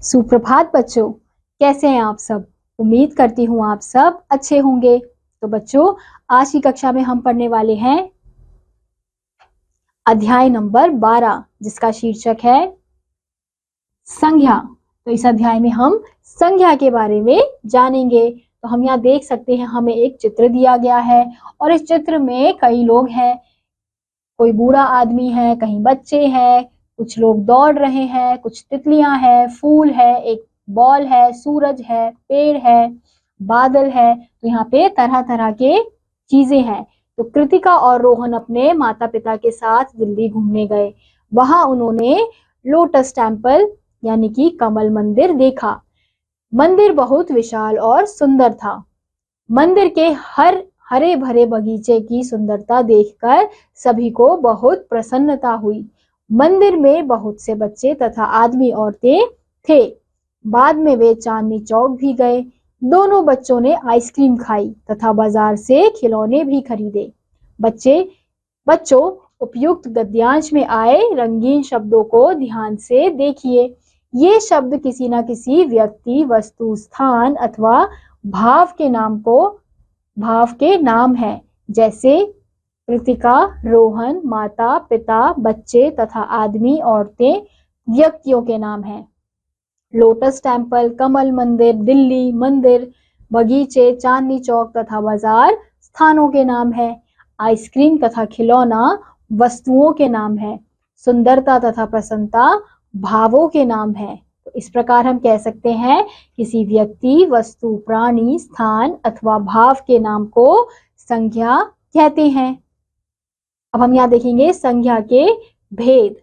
सुप्रभात बच्चों, कैसे हैं आप सब। उम्मीद करती हूँ आप सब अच्छे होंगे। तो बच्चों, आज की कक्षा में हम पढ़ने वाले हैं अध्याय नंबर 12, जिसका शीर्षक है संज्ञा। तो इस अध्याय में हम संज्ञा के बारे में जानेंगे। तो हम यहाँ देख सकते हैं, हमें एक चित्र दिया गया है और इस चित्र में कई लोग हैं। कोई बूढ़ा आदमी है, कहीं बच्चे हैं, कुछ लोग दौड़ रहे हैं, कुछ तितलियां हैं, फूल है, एक बॉल है, सूरज है, पेड़ है, बादल है। तो यहाँ पे तरह तरह के चीजें हैं। तो कृतिका और रोहन अपने माता पिता के साथ दिल्ली घूमने गए। वहां उन्होंने लोटस टेम्पल यानी कि कमल मंदिर देखा। मंदिर बहुत विशाल और सुंदर था। मंदिर के हरे भरे बगीचे की सुंदरता देखकर सभी को बहुत प्रसन्नता हुई। मंदिर में बहुत से बच्चे तथा आदमी औरतें थे। बाद में वे चांदनी चौक भी गए। दोनों बच्चों ने आइसक्रीम खाई तथा बाजार से खिलौने भी खरीदे। बच्चों, उपयुक्त गद्यांश में आए रंगीन शब्दों को ध्यान से देखिए। ये शब्द किसी न किसी व्यक्ति, वस्तु, स्थान अथवा भाव के नाम है, जैसे कृतिका, रोहन, माता पिता, बच्चे तथा आदमी औरतें व्यक्तियों के नाम हैं। लोटस टेम्पल, कमल मंदिर, दिल्ली मंदिर, बगीचे, चांदनी चौक तथा बाजार स्थानों के नाम है। आइसक्रीम तथा खिलौना वस्तुओं के नाम है। सुंदरता तथा प्रसन्नता भावों के नाम है। तो इस प्रकार हम कह सकते हैं, किसी व्यक्ति, वस्तु, प्राणी, स्थान अथवा भाव के नाम को संज्ञा कहते हैं। अब हम यहाँ देखेंगे संज्ञा के भेद।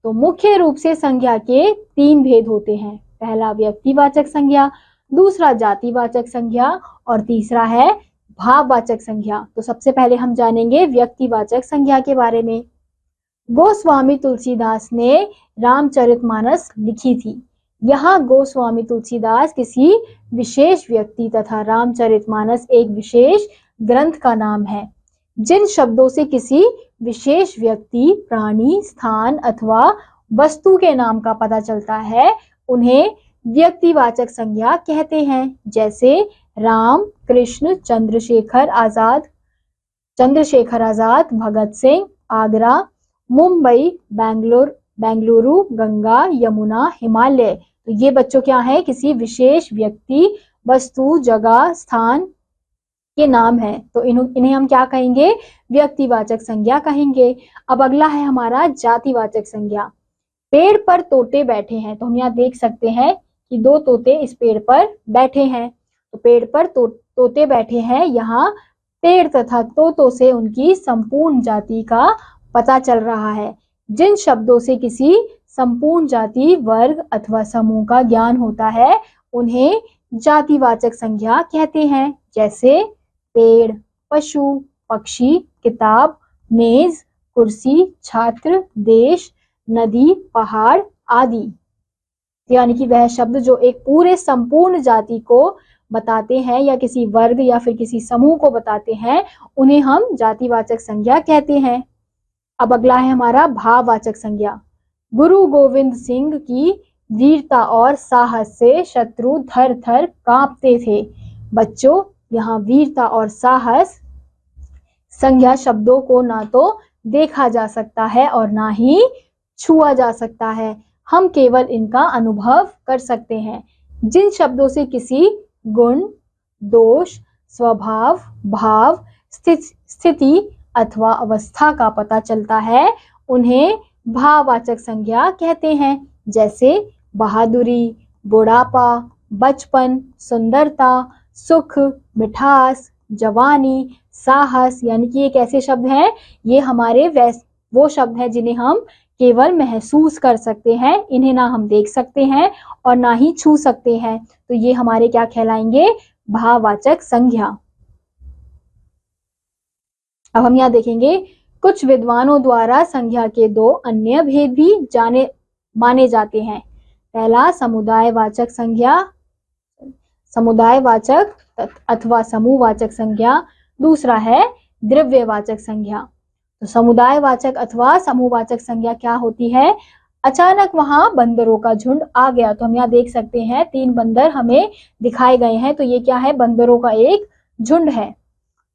तो मुख्य रूप से संज्ञा के 3 भेद होते हैं। पहला व्यक्तिवाचक संज्ञा, दूसरा जातिवाचक संज्ञा और तीसरा है भाववाचक संज्ञा। तो सबसे पहले हम जानेंगे व्यक्तिवाचक संज्ञा के बारे में। गोस्वामी तुलसीदास ने रामचरितमानस लिखी थी। यहाँ गोस्वामी तुलसीदास किसी विशेष व्यक्ति तथा रामचरितमानस एक विशेष ग्रंथ का नाम है। जिन शब्दों से किसी विशेष व्यक्ति, प्राणी, स्थान अथवा वस्तु के नाम का पता चलता है, उन्हें व्यक्तिवाचक संज्ञा कहते हैं। जैसे राम, कृष्ण, चंद्रशेखर आजाद, भगत सिंह, आगरा, मुंबई, बेंगलुरु, गंगा, यमुना, हिमालय। तो ये बच्चों क्या है, किसी विशेष व्यक्ति, वस्तु, जगह, स्थान के नाम है। तो इन्हें हम क्या कहेंगे, व्यक्तिवाचक संज्ञा कहेंगे। अब अगला है हमारा जातिवाचक संज्ञा। पेड़ पर तोते बैठे हैं। तो हम यहाँ देख सकते हैं कि 2 तोते इस पेड़ पर बैठे हैं। तो पेड़ पर तोते बैठे हैं। यहाँ पेड़ तथा तोतों से उनकी संपूर्ण जाति का पता चल रहा है। जिन शब्दों से किसी संपूर्ण जाति, वर्ग अथवा समूह का ज्ञान होता है, उन्हें जातिवाचक संज्ञा कहते हैं। जैसे पेड़, पशु, पक्षी, किताब, मेज, कुर्सी, छात्र, देश, नदी, पहाड़ आदि। यानी कि वह शब्द जो एक पूरे संपूर्ण जाति को बताते हैं या किसी वर्ग या फिर किसी समूह को बताते हैं, उन्हें हम जातिवाचक संज्ञा कहते हैं। अब अगला है हमारा भाववाचक संज्ञा। गुरु गोविंद सिंह की वीरता और साहस से शत्रु थर थर कांपते थे। बच्चों, यहाँ वीरता और साहस संज्ञा शब्दों को ना तो देखा जा सकता है और ना ही छुआ जा सकता है। हम केवल इनका अनुभव कर सकते हैं। जिन शब्दों से किसी गुण, दोष, स्वभाव, भाव, स्थिति अथवा अवस्था का पता चलता है, उन्हें भाववाचक संज्ञा कहते हैं। जैसे बहादुरी, बुढ़ापा, बचपन, सुंदरता, सुख, मिठास, जवानी, साहस। यानी कि एक ऐसे शब्द हैं, ये हमारे वो शब्द हैं जिन्हें हम केवल महसूस कर सकते हैं। इन्हें ना हम देख सकते हैं और ना ही छू सकते हैं। तो ये हमारे क्या कहलाएंगे, भाववाचक संज्ञा। अब हम यहाँ देखेंगे, कुछ विद्वानों द्वारा संज्ञा के 2 अन्य भेद भी माने जाते हैं। पहला समुदायवाचक संज्ञा, समुदायवाचक अथवा समूहवाचक संज्ञा। दूसरा है द्रव्यवाचक संज्ञा। तो समुदायवाचक अथवा समूहवाचक संज्ञा क्या होती है, अचानक वहां बंदरों का झुंड आ गया। तो हम यहाँ देख सकते हैं 3 बंदर हमें दिखाए गए हैं। तो ये क्या है? बंदरों का एक झुंड है।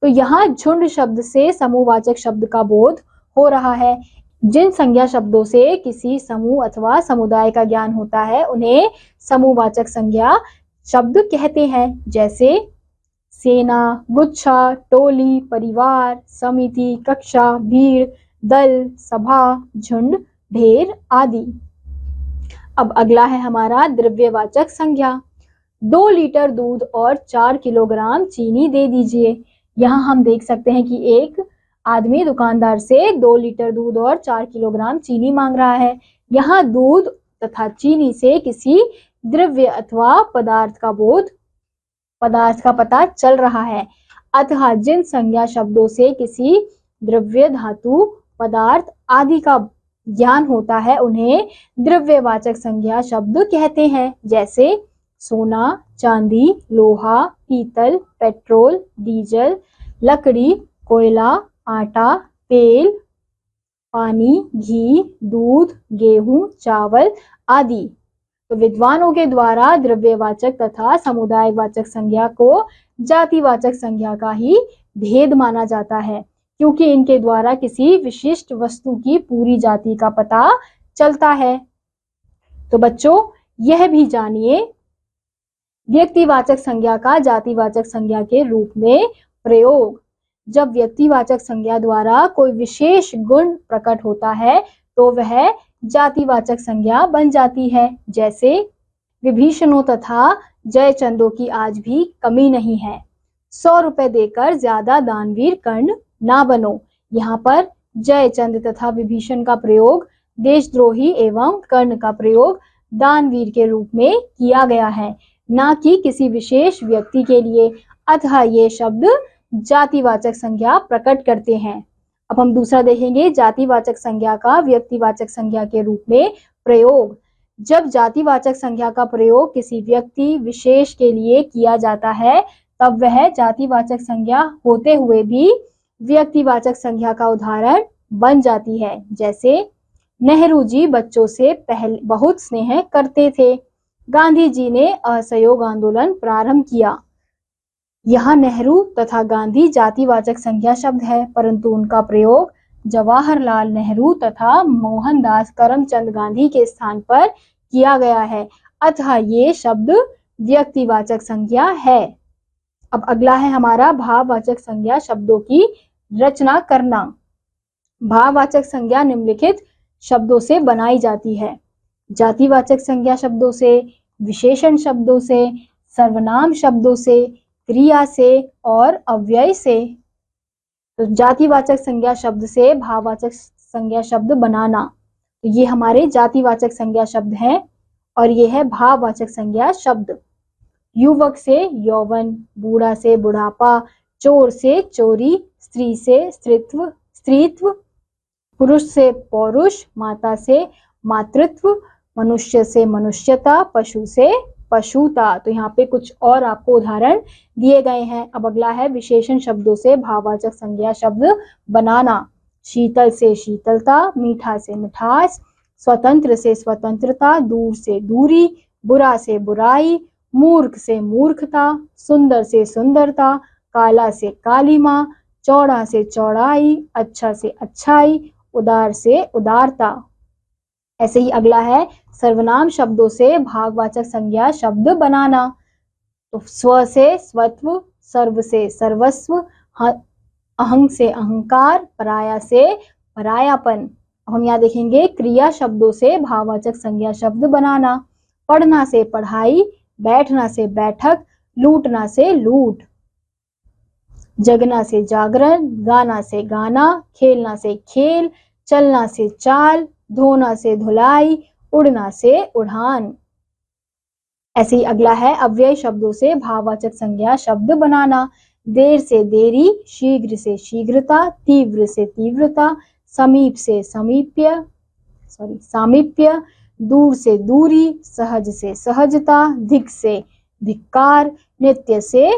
तो यहाँ झुंड शब्द से समूहवाचक शब्द का बोध हो रहा है। जिन संज्ञा शब्दों से किसी समूह अथवा समुदाय का ज्ञान होता है उन्हें समूहवाचक संज्ञा शब्द कहते हैं। जैसे सेना, गुच्छा, टोली, परिवार, समिति, कक्षा, भीड़, दल, सभा, झुंड, ढेर आदि। अब अगला है हमारा द्रव्यवाचक संज्ञा। 2 लीटर दूध और 4 किलोग्राम चीनी दे दीजिए। यहाँ हम देख सकते हैं कि एक आदमी दुकानदार से 2 लीटर दूध और 4 किलोग्राम चीनी मांग रहा है। यहाँ दूध तथा चीनी से किसी द्रव्य अथवा पदार्थ का पता चल रहा है। अतः जिन संज्ञा शब्दों से किसी द्रव्य, धातु, पदार्थ आदि का ज्ञान होता है उन्हें द्रव्यवाचक संज्ञा शब्द कहते हैं। जैसे सोना, चांदी, लोहा, पीतल, पेट्रोल, डीजल, लकड़ी, कोयला, आटा, तेल, पानी, घी, दूध, गेहूं, चावल आदि। तो विद्वानों के द्वारा द्रव्यवाचक तथा समुदायवाचक संज्ञा को जातिवाचक संज्ञा का ही भेद माना जाता है, क्योंकि इनके द्वारा किसी विशिष्ट वस्तु की पूरी जाति का पता चलता है। तो बच्चों, यह भी जानिए व्यक्तिवाचक संज्ञा का जातिवाचक संज्ञा के रूप में प्रयोग। जब व्यक्तिवाचक संज्ञा द्वारा कोई विशेष गुण प्रकट होता है तो वह जातिवाचक संज्ञा बन जाती है। जैसे विभीषणों तथा जयचंदों की आज भी कमी नहीं है। 100 रुपए देकर ज्यादा दानवीर कर्ण ना बनो। यहाँ पर जयचंद तथा विभीषण का प्रयोग देशद्रोही एवं कर्ण का प्रयोग दानवीर के रूप में किया गया है, ना कि किसी विशेष व्यक्ति के लिए। अतः ये शब्द जातिवाचक संज्ञा प्रकट करते हैं। अब हम दूसरा देखेंगे, जातिवाचक संज्ञा का व्यक्तिवाचक संज्ञा के रूप में प्रयोग। जब जातिवाचक संज्ञा का प्रयोग किसी व्यक्ति विशेष के लिए किया जाता है तब वह जातिवाचक संज्ञा होते हुए भी व्यक्तिवाचक संज्ञा का उदाहरण बन जाती है। जैसे नेहरू जी बच्चों से पहले बहुत स्नेह करते थे। गांधी जी ने असहयोग आंदोलन प्रारंभ किया। यहाँ नेहरू तथा गांधी जातिवाचक संज्ञा शब्द है, परंतु उनका प्रयोग जवाहरलाल नेहरू तथा मोहनदास करमचंद गांधी के स्थान पर किया गया है। अतः ये शब्द व्यक्तिवाचक संज्ञा है। अब अगला है हमारा भाववाचक संज्ञा शब्दों की रचना करना। भाववाचक संज्ञा निम्नलिखित शब्दों से बनाई जाती है। जातिवाचक संज्ञा शब्दों से, विशेषण शब्दों से, सर्वनाम शब्दों से, क्रिया से और अव्यय से। तो जातिवाचक संज्ञा शब्द से भाववाचक संज्ञा शब्द बनाना, तो ये हमारे जातिवाचक संज्ञा शब्द हैं। और ये है भाववाचक संज्ञा शब्द। युवक से यौवन, बूढ़ा से बुढ़ापा, चोर से चोरी, स्त्री से स्त्रीत्व, पुरुष से पौरुष, माता से मातृत्व, मनुष्य से मनुष्यता, पशु से पशुता। तो यहाँ पे कुछ और आपको उदाहरण दिए गए हैं। अब अगला है विशेषण शब्दों से भाववाचक संज्ञा शब्द बनाना। शीतल से शीतलता, मीठा से मिठास, स्वतंत्र से स्वतंत्रता, दूर से दूरी, बुरा से बुराई, मूर्ख से मूर्खता, सुंदर से सुंदरता, काला से कालीमा, चौड़ा से चौड़ाई, अच्छा से अच्छाई, उदार से उदारता। ऐसे ही अगला है सर्वनाम शब्दों से भाववाचक संज्ञा शब्द बनाना। तो स्व से स्वत्व, सर्व से सर्वस्व, अहंग से अहंकार, पराया से परायापन। हम यहाँ देखेंगे क्रिया शब्दों से भाववाचक संज्ञा शब्द बनाना। पढ़ना से पढ़ाई, बैठना से बैठक, लूटना से लूट, जगना से जागरण, गाना से गाना, खेलना से खेल, चलना से चाल, धोना से धुलाई, उड़ना से उड़ान। ऐसे ही अगला है अव्यय शब्दों से भाववाचक संज्ञा शब्द बनाना। देर से देरी, शीघ्र से शीघ्रता, तीव्र से तीव्रता, समीप से सामीप्य, दूर से दूरी, सहज से सहजता, धिक से धिक्कार, नित्य से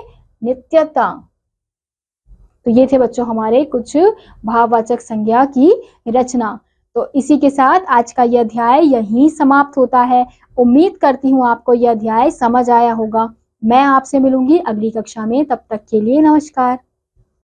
नित्यता। तो ये थे बच्चों हमारे कुछ भाववाचक संज्ञा की रचना। तो इसी के साथ आज का यह अध्याय यहीं समाप्त होता है। उम्मीद करती हूँ आपको यह अध्याय समझ आया होगा। मैं आपसे मिलूंगी अगली कक्षा में, तब तक के लिए नमस्कार।